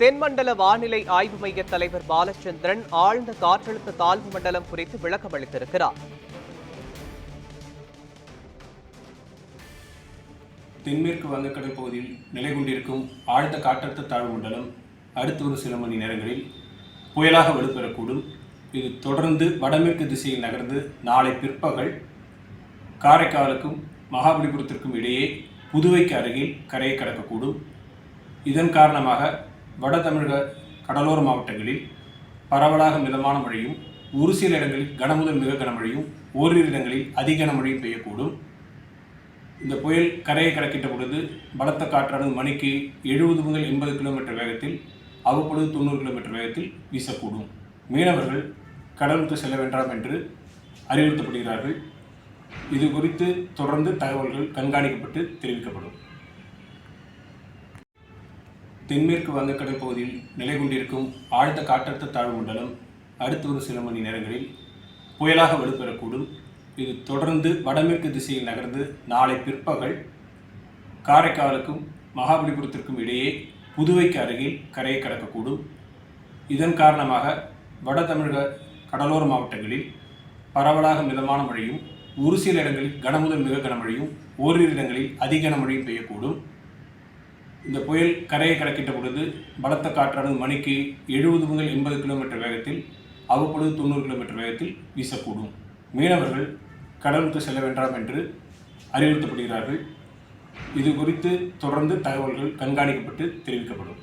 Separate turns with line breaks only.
தென்மண்டல வானிலை ஆய்வு மைய தலைவர் பாலச்சந்திரன் ஆழ்ந்த காற்றழுத்த தாழ்வு மண்டலம் குறித்து விளக்கம் அளித்திருக்கிறார்.
தென்மேற்கு வங்கக்கடல் பகுதியில் நிலை கொண்டிருக்கும் ஆழ்ந்த காற்றழுத்த தாழ்வு மண்டலம் அடுத்த ஒரு சில மணி நேரங்களில் புயலாக வலுப்பெறக்கூடும். இது தொடர்ந்து வடமேற்கு திசையில் நகர்ந்து நாளை பிற்பகல் காரைக்காலுக்கும் மகாபலிபுரத்திற்கும் இடையே புதுவைக்கு அருகில் கரையை கடக்கக்கூடும். இதன் காரணமாக வட தமிழக கடலோர மாவட்டங்களில் பரவலாக மிதமான மழையும், ஒரு சில இடங்களில் கனமுதல் மிக கனமழையும், ஓரிரு இடங்களில் அதி கனமழையும் பெய்யக்கூடும். இந்த புயல் கரையை கடக்கிட்ட பொழுது பலத்த காற்றானது மணிக்கு 70 முதல் 80 கிலோமீட்டர் வேகத்தில், அவ்வப்பொழுது 90 கிலோமீட்டர் வேகத்தில் வீசக்கூடும். மீனவர்கள் கடலுக்கு செல்ல வேண்டாம் என்று அறிவுறுத்தப்படுகிறார்கள். இது குறித்து தொடர்ந்து தகவல்கள் கண்காணிக்கப்பட்டு தெரிவிக்கப்படும். தென்மேற்கு வங்கக்கடல் பகுதியில் நிலை கொண்டிருக்கும் ஆழ்ந்த காற்றழுத்த தாழ்வு மண்டலம் அடுத்த ஒரு சில மணி நேரங்களில் புயலாக வலுப்பெறக்கூடும். இது தொடர்ந்து வடமேற்கு திசையில் நகர்ந்து நாளை பிற்பகல் காரைக்காலுக்கும் மகாபலிபுரத்திற்கும் இடையே புதுவைக்கு அருகில் கரையை கடக்கக்கூடும். இதன் காரணமாக வட தமிழக கடலோர மாவட்டங்களில் பரவலாக மிதமான மழையும், ஒரு சில இடங்களில் கனமுதல் மிக கனமழையும், ஓரிரு இடங்களில் அதி கனமழையும் பெய்யக்கூடும். இந்த புயல் கரையை கடக்கிட்ட பொழுது பலத்த காற்றானது மணிக்கு 70 முதல் 80 கிலோமீட்டர் வேகத்தில், அவ்வப்பொழுது 90 கிலோமீட்டர் வேகத்தில் வீசக்கூடும். மீனவர்கள் கடலுக்கு செல்ல வேண்டாம் என்று அறிவுறுத்தப்படுகிறார்கள். இது குறித்து தொடர்ந்து தகவல்கள் கண்காணிக்கப்பட்டு தெரிவிக்கப்படும்.